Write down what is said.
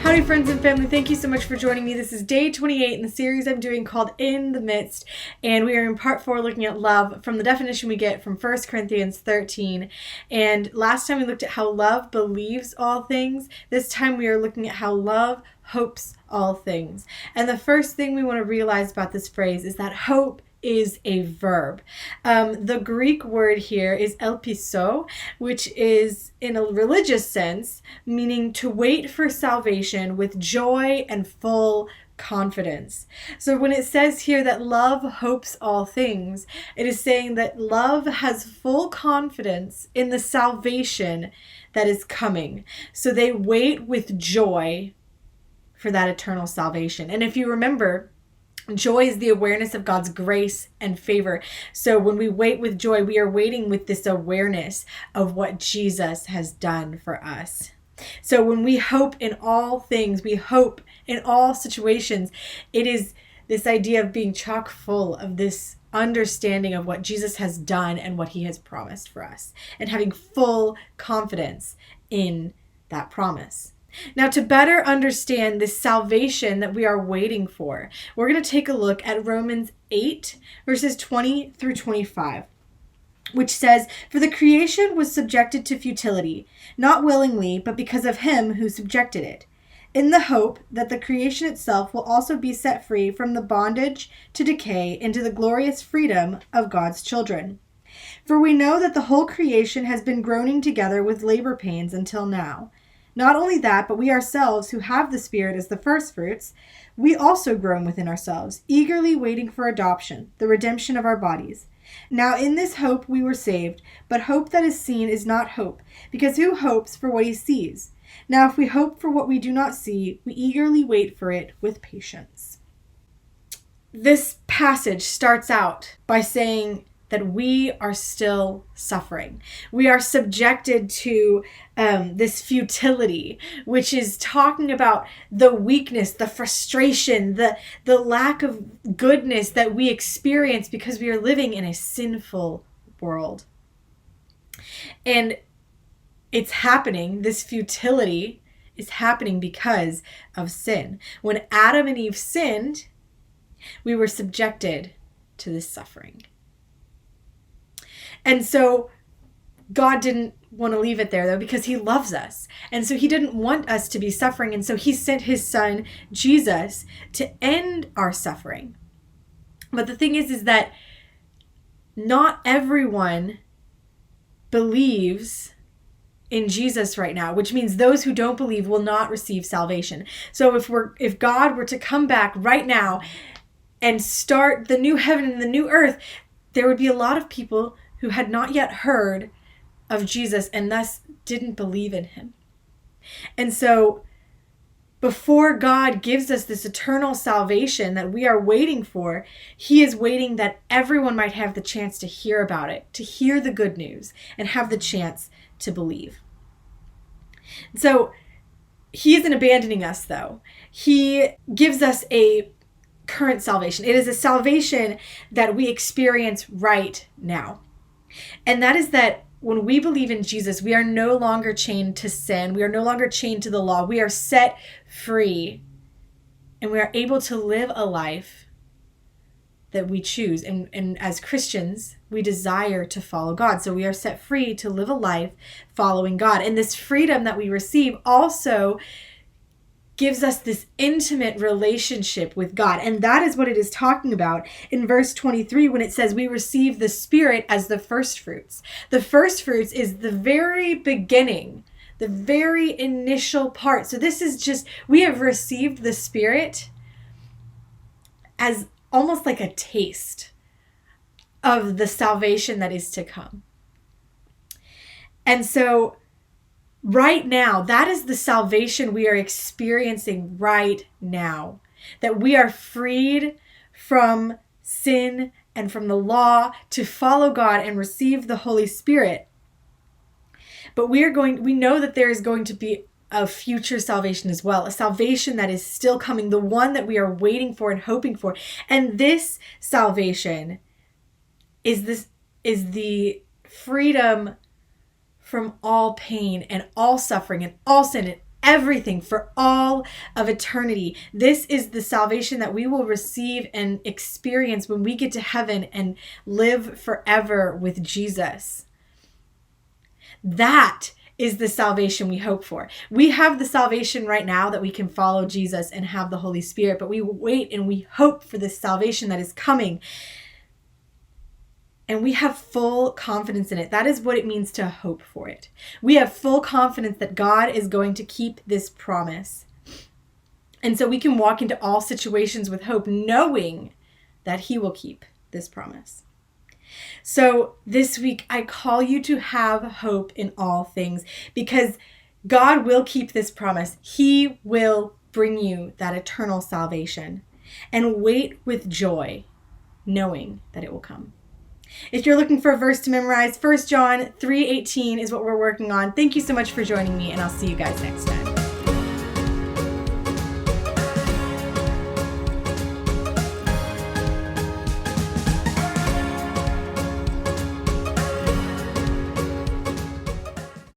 Howdy friends and family, thank you so much for joining me. This is day 28 in the series I'm doing called In the Midst, and we are in part 4 looking at love from the definition we get from 1 Corinthians 13. And last time we looked at how love believes all things. This time we are looking at how love hopes all things. And the first thing we want to realize about this phrase is that hope is a verb. The Greek word here is elpiso, which is in a religious sense, meaning to wait for salvation with joy and full confidence. So when it says here that love hopes all things, it is saying that love has full confidence in the salvation that is coming. So they wait with joy for that eternal salvation. And if you remember, joy is the awareness of God's grace and favor. So when we wait with joy, we are waiting with this awareness of what Jesus has done for us. So when we hope in all things, we hope in all situations, it is this idea of being chock full of this understanding of what Jesus has done and what he has promised for us, and having full confidence in that promise. Now, to better understand this salvation that we are waiting for, we're going to take a look at Romans 8, verses 20 through 25, which says, "For the creation was subjected to futility, not willingly, but because of him who subjected it, in the hope that the creation itself will also be set free from the bondage to decay into the glorious freedom of God's children. For we know that the whole creation has been groaning together with labor pains until now. Not only that, but we ourselves who have the Spirit as the first fruits, we also groan within ourselves, eagerly waiting for adoption, the redemption of our bodies. Now in this hope we were saved, but hope that is seen is not hope, because who hopes for what he sees? Now if we hope for what we do not see, we eagerly wait for it with patience." This passage starts out by saying that we are still suffering. We are subjected to this futility, which is talking about the weakness, the frustration, the lack of goodness that we experience because we are living in a sinful world. And it's happening, this futility is happening because of sin. When Adam and Eve sinned, we were subjected to this suffering. And so God didn't want to leave it there, though, because he loves us. And so he didn't want us to be suffering. And so he sent his son, Jesus, to end our suffering. But the thing is that not everyone believes in Jesus right now, which means those who don't believe will not receive salvation. So if God were to come back right now and start the new heaven and the new earth, there would be a lot of people who had not yet heard of Jesus and thus didn't believe in him. And so before God gives us this eternal salvation that we are waiting for, he is waiting that everyone might have the chance to hear about it, to hear the good news, and have the chance to believe. So he isn't abandoning us, though. He gives us a current salvation. It is a salvation that we experience right now. And that is that when we believe in Jesus, we are no longer chained to sin. We are no longer chained to the law. We are set free, and we are able to live a life that we choose. And as Christians, we desire to follow God. So we are set free to live a life following God. And this freedom that we receive also gives us this intimate relationship with God. And that is what it is talking about in verse 23 when it says we receive the Spirit as the first fruits. The first fruits is the very beginning, the very initial part. So this is just, we have received the Spirit as almost like a taste of the salvation that is to come. And so right now, that is the salvation we are experiencing right now. That we are freed from sin and from the law to follow God and receive the Holy Spirit. But we know that there is going to be a future salvation as well, a salvation that is still coming, the one that we are waiting for and hoping for. And this salvation is the freedom from all pain and all suffering and all sin and everything for all of eternity. This is the salvation that we will receive and experience when we get to heaven and live forever with Jesus. That is the salvation we hope for. We have the salvation right now that we can follow Jesus and have the Holy Spirit, but we wait and we hope for this salvation that is coming. And we have full confidence in it. That is what it means to hope for it. We have full confidence that God is going to keep this promise. And so we can walk into all situations with hope, knowing that He will keep this promise. So this week, I call you to have hope in all things, because God will keep this promise. He will bring you that eternal salvation, and wait with joy, knowing that it will come. If you're looking for a verse to memorize, 1 John 3:18 is what we're working on. Thank you so much for joining me, and I'll see you guys next time.